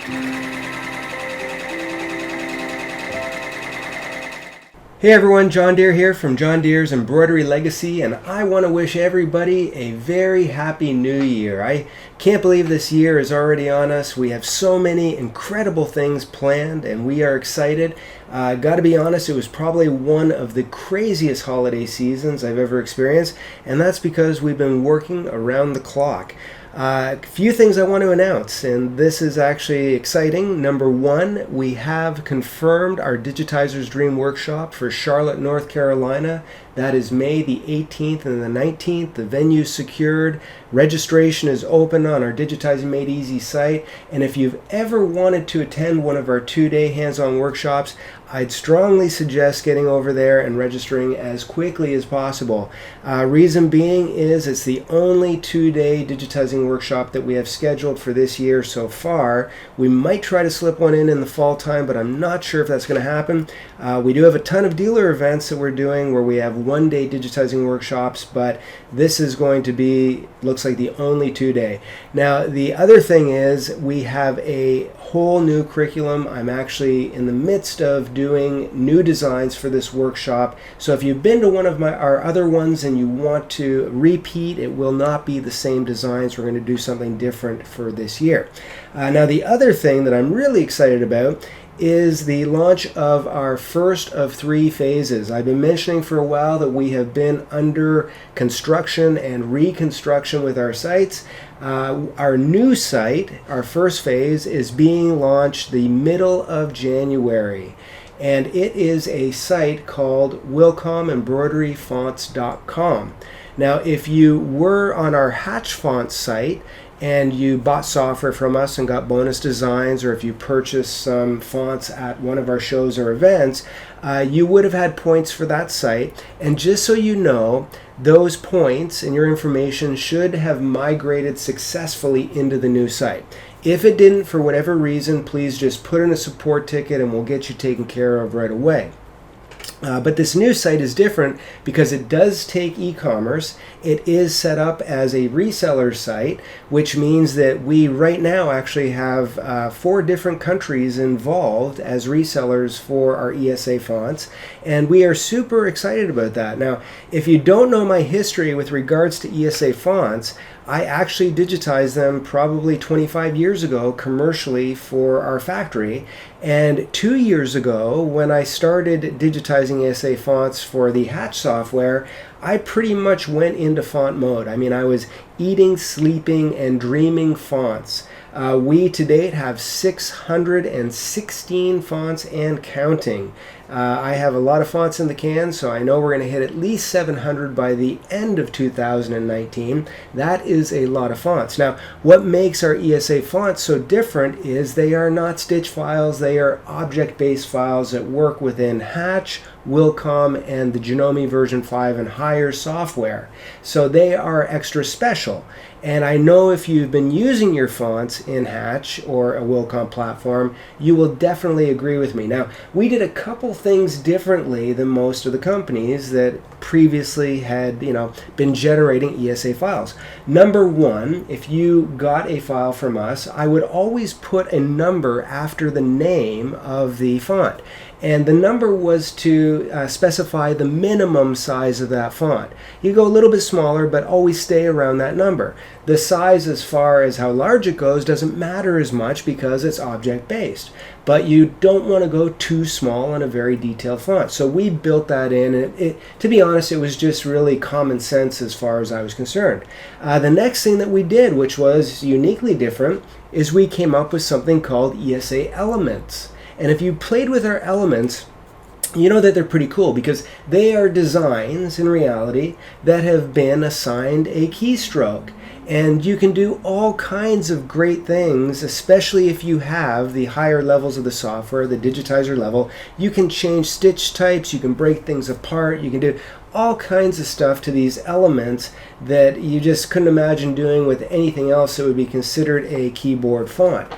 Hey everyone, John Deere here from John Deere's Embroidery Legacy, and I want to wish everybody a very happy new year. I can't believe this year is already on us. We have so many incredible things planned and we are excited. Got to be honest, it was probably one of the craziest holiday seasons I've ever experienced, and that's because we've been working around the clock. A few things I want to announce, and this is actually exciting. Number one, we have confirmed our Digitizers Dream Workshop for Charlotte, North Carolina. That is May the 18th and the 19th. The venue's secured. Registration is open on our Digitizing Made Easy site. And if you've ever wanted to attend one of our two-day hands-on workshops, I'd strongly suggest getting over there and registering as quickly as possible. Reason being is it's the only two-day digitizing workshop that we have scheduled for this year so far. We might try to slip one in the fall time, but I'm not sure if that's going to happen. We do have a ton of dealer events that we're doing where we have one-day digitizing workshops, but this is going to be, looks like, the only two-day. Now, the other thing is we have a whole new curriculum. I'm actually in the midst of doing new designs for this workshop. So if you've been to one of our other ones and you want to repeat, it will not be the same designs. We're going to do something different for this year. Now, the other thing that I'm really excited about is the launch of our first of 3 phases. I've been mentioning for a while that we have been under construction and reconstruction with our sites. Our new site, our first phase, is being launched the middle of January. And it is a site called WillcomEmbroideryFonts.com. Now, if you were on our Hatch Fonts site and you bought software from us and got bonus designs, or if you purchased some fonts at one of our shows or events, you would have had points for that site. And just so you know, those points and your information should have migrated successfully into the new site. If it didn't, for whatever reason, please just put in a support ticket and we'll get you taken care of right away. But this new site is different because it does take e-commerce. It is set up as a reseller site, which means that we right now actually have 4 different countries involved as resellers for our ESA fonts, and we are super excited about that. Now, if you don't know my history with regards to ESA fonts, I actually digitized them probably 25 years ago commercially for our factory. And 2 years ago, when I started digitizing ESA fonts for the Hatch software, I pretty much went into font mode. I mean, I was eating, sleeping, and dreaming fonts. We to date have 616 fonts and counting. I have a lot of fonts in the can, so I know we're going to hit at least 700 by the end of 2019. That is a lot of fonts. Now, what makes our ESA fonts so different is they are not stitch files. They are object-based files that work within Hatch, Willcom, and the Janome version 5 and higher software. So they are extra special. And I know if you've been using your fonts in Hatch or a Willcom platform, you will definitely agree with me. Now, we did a couple things differently than most of the companies that previously had, been generating ESA files. Number one, if you got a file from us, I would always put a number after the name of the font. And the number was to specify the minimum size of that font. You go a little bit smaller, but always stay around that number. The size, as far as how large it goes, doesn't matter as much because it's object-based. But you don't want to go too small on a very detailed font. So we built that in, and to be honest, it was just really common sense as far as I was concerned. The next thing that we did, which was uniquely different, is we came up with something called ESA elements. And if you played with our elements, you know that they're pretty cool because they are designs in reality that have been assigned a keystroke. And you can do all kinds of great things, especially if you have the higher levels of the software, the digitizer level. You can change stitch types, you can break things apart, you can do all kinds of stuff to these elements that you just couldn't imagine doing with anything else that would be considered a keyboard font.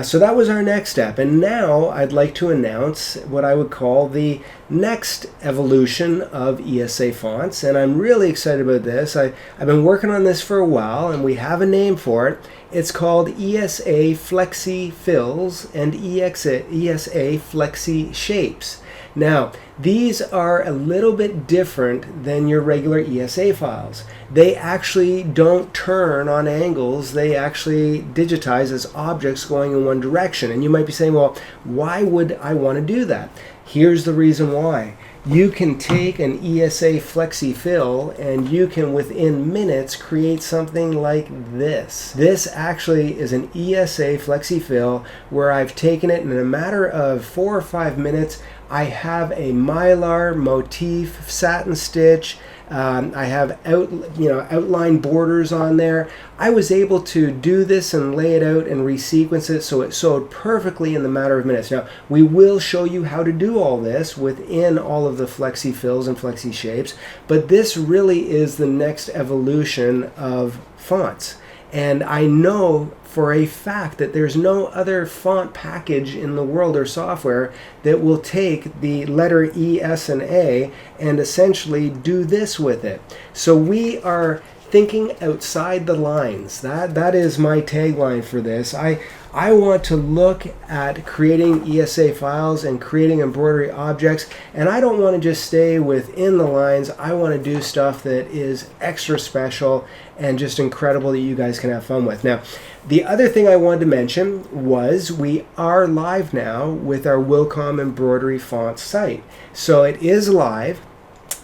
So that was our next step, and now I'd like to announce what I would call the next evolution of ESA fonts, and I'm really excited about this. I've been working on this for a while, and we have a name for it. It's called ESA Flexi Fills and ESA Flexi Shapes. Now, these are a little bit different than your regular ESA files. They actually don't turn on angles. They actually digitize as objects going in one direction. And you might be saying, well, why would I want to do that? Here's the reason why. You can take an ESA Flexi Fill and you can within minutes create something like this. This actually is an ESA Flexi Fill where I've taken it in a matter of 4 or 5 minutes. I have a mylar motif satin stitch. I have outline borders on there. I was able to do this and lay it out and resequence it so it sewed perfectly in the matter of minutes. Now, we will show you how to do all this within all of the Flexi Fills and Flexi Shapes, but this really is the next evolution of fonts. And I know for a fact that there's no other font package in the world or software that will take the letter E, S, and A and essentially do this with it. So we are thinking outside the lines. That is my tagline for this. I want to look at creating ESA files and creating embroidery objects, and I don't want to just stay within the lines. I want to do stuff that is extra special and just incredible that you guys can have fun with. Now, the other thing I wanted to mention was we are live now with our Wilcom Embroidery Fonts site. So it is live.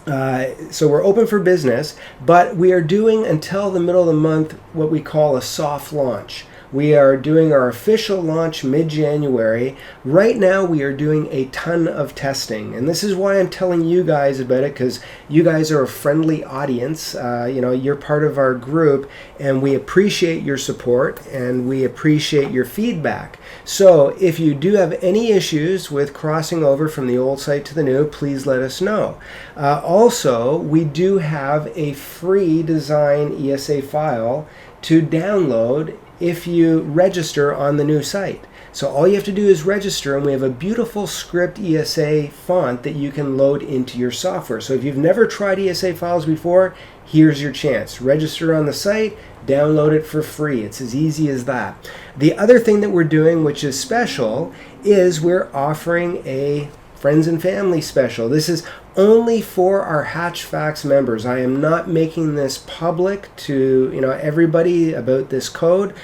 So we're open for business, but we are doing until the middle of the month what we call a soft launch. We are doing our official launch mid-January. Right now we are doing a ton of testing, and this is why I'm telling you guys about it, because you guys are a friendly audience. You're part of our group, and we appreciate your support and we appreciate your feedback. So if you do have any issues with crossing over from the old site to the new, please let us know. Also, we do have a free design ESA file to download if you register on the new site. So all you have to do is register, and we have a beautiful script ESA font that you can load into your software. So if you've never tried ESA files before, here's your chance. Register on the site, download it for free. It's as easy as that. The other thing that we're doing, which is special, is we're offering a friends and family special. This is only for our Hatchfax members. I am not making this public to everybody about this code.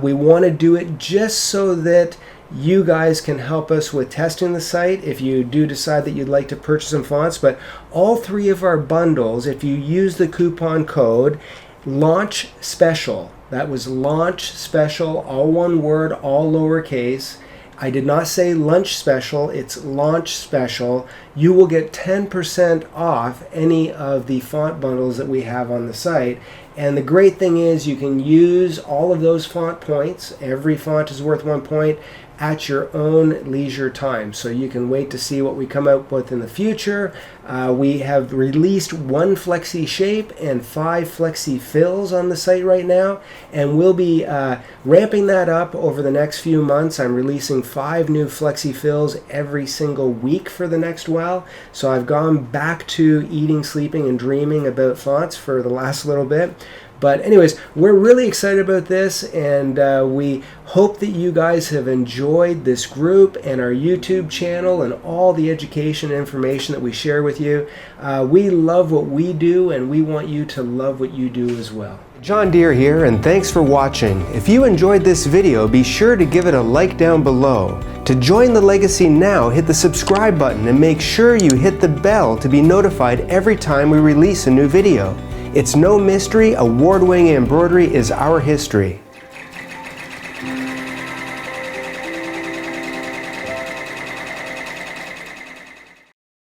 We want to do it just so that you guys can help us with testing the site if you do decide that you'd like to purchase some fonts. But all 3 of our bundles, if you use the coupon code launch special, that was launch special, all one word, all lowercase. I did not say lunch special, it's launch special. You will get 10% off any of the font bundles that we have on the site. And the great thing is you can use all of those font points. Every font is worth 1 point at your own leisure time. So you can wait to see what we come out with in the future. We have released 1 Flexi Shape and 5 Flexi Fills on the site right now, and we'll be ramping that up over the next few months. I'm releasing 5 new Flexi Fills every single week for the next while. So I've gone back to eating, sleeping, and dreaming about fonts for the last little bit. But anyways, we're really excited about this, and we hope that you guys have enjoyed this group and our YouTube channel and all the education and information that we share with you. We love what we do, and we want you to love what you do as well. John Deere here, and thanks for watching. If you enjoyed this video, be sure to give it a like down below. To join the legacy now, hit the subscribe button and make sure you hit the bell to be notified every time we release a new video. It's no mystery, award-winning embroidery is our history.